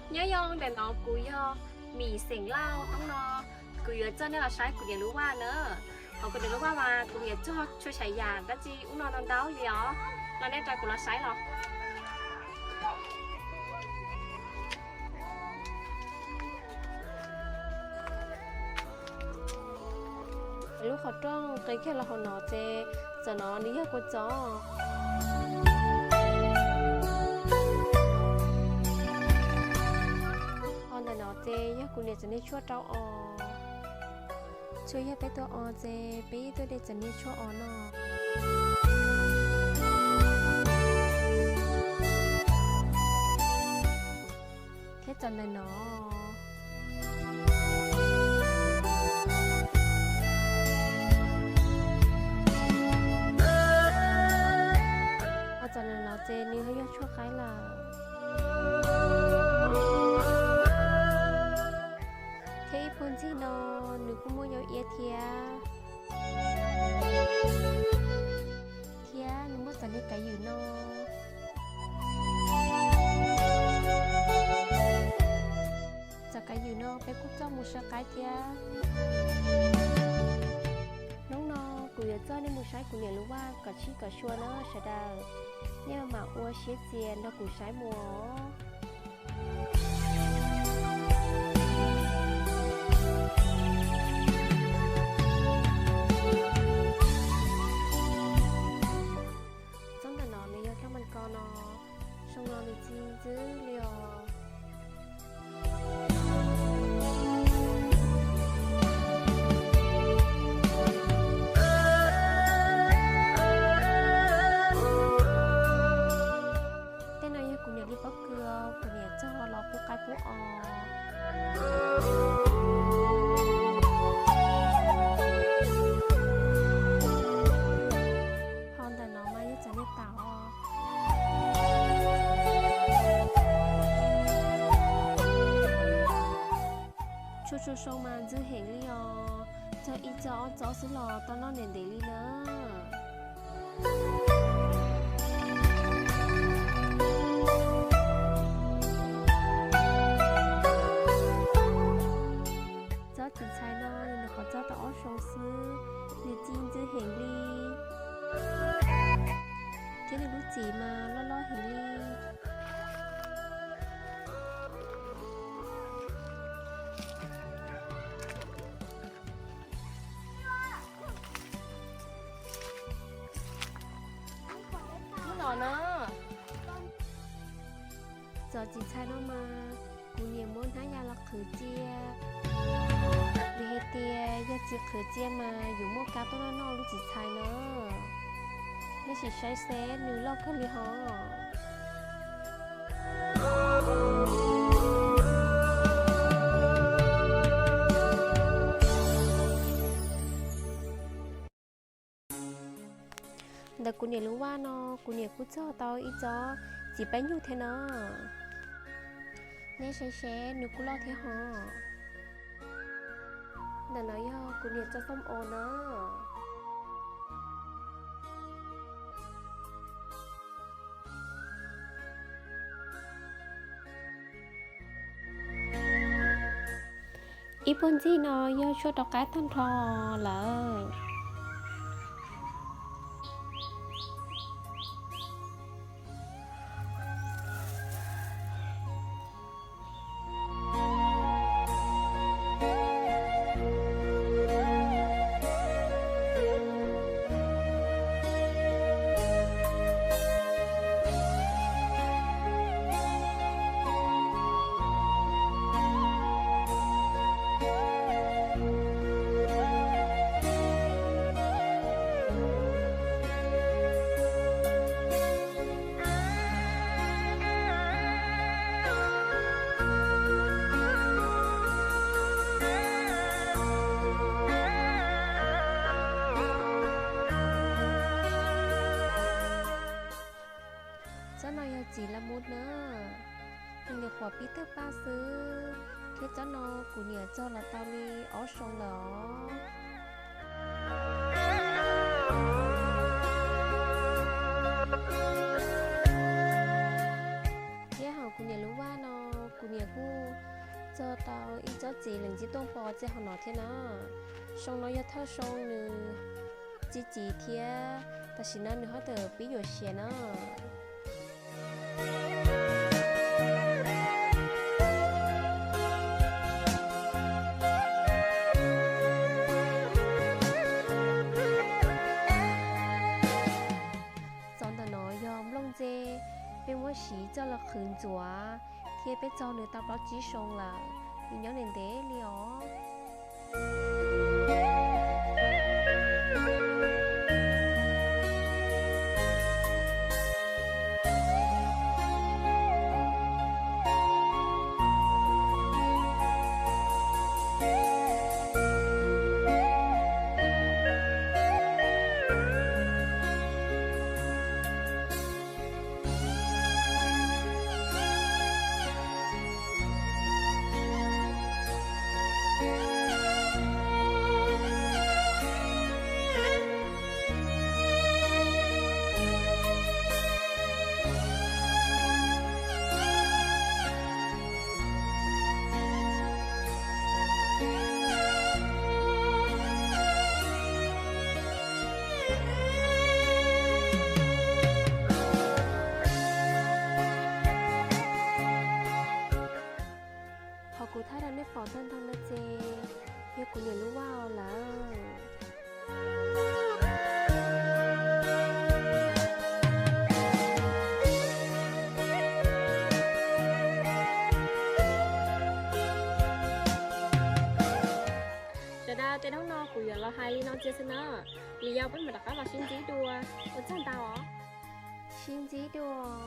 nhớ yong để nó cúi yo mì sình lao tông nó cúi yo cho nên là sai cúi yo lúa hoa nữa họ cúi yo lúa hoa mà cúi yo cho chạy già đó chi uống nó đau đau gì đó là nên trái của nó sai rồi lúc họ trong cái kia là họ nói chê giờ nó đi hết con chó họ nói chê nhá cô nàyจะได้ชั่วเจ้าอช่วยให้ไปตัวอเจไปตัวเด็กจะได้ชั่วอนอแค่จันเลยเนาะเจนี่เขาอยากชั่วคล้ายล่ะเที่พนที่นอนหนูก็มัวยเอียเทียหนูมัวสันนิษฐานอยู่นอจากไกอยู่นอไปกุ๊กเจ้ามูชะไกเทียน้องนอกูอยากเจ้าในมูใช้กูเนี่ยรู้ว่าก่อชี้ก่อชัวเนาะชะดาเนี่ยมาอัวเชียเจียนแล้วกูใช้หมัวจังแต่นอนในยอดแค่มันกอนอชงนอนในจริงจื้อเลียวชูโชมาจื้อเห็นลี่อเจออีจอซื้อหล่อตอนนอนเด่นเดลี่เนอะเจ้าจินชายนอนเดี๋ยวขอเจ้าต่อชงซื้อหรือจีนจื้อเห็นลี่ที่ในรู้จีมาล่อเห็นลี่เนาะจอจิตชายน้องมากูเนี่ยม้วนหายาลักขือเจียเฮเตียยาจิขือเจียมาอยู่โมกาต้นนอกลูกจิตชายเนาะไม่ใช่ใช้เซนหรือลอกขึ้นหรือฮอแต่กูเนี่ยรู้ว่าเนาะกูเนี่ยกูเจ้าตออีจอจีไปอยู่เทเนาะเนี่ยใช้หนูกูรอเทหอแต่เนาะย่อกูเนี่ยจะส้มโอเนาะอีปุ่นจีเนาะย่อช่วยตอกไก่ทันทอเหรอจีละมุดเนอะยังเดี๋ยวขอปีเตอร์ป้าซื้อเคสเจ้านอกูเนี่ยเจ้าละตาลีอ๋อชงเหรอเย่หากูเนี่ยรู้ว่าเนอกูเนี่ยกู lần chỉ tông phò chỉ họ nói thế nó xong nó thơ xong nữa chỉ thế ta chỉ nói nữa họ từ ví dụ xe nó chọn ta nói yom long dê bên mua xí cho là khẩn chúa thế bên cho nữa tao báo chỉ xong là mình nhớ đến thế lió họ cụ thái đang nếp phò thân thân lên chê yêu cụ nhiều lúc wow là giờ đây tên nó của giờ là hai nó chơi xin nó lý do vẫn mà đặt cá vào xin chỉ đua có chân tao hả xin gì đùa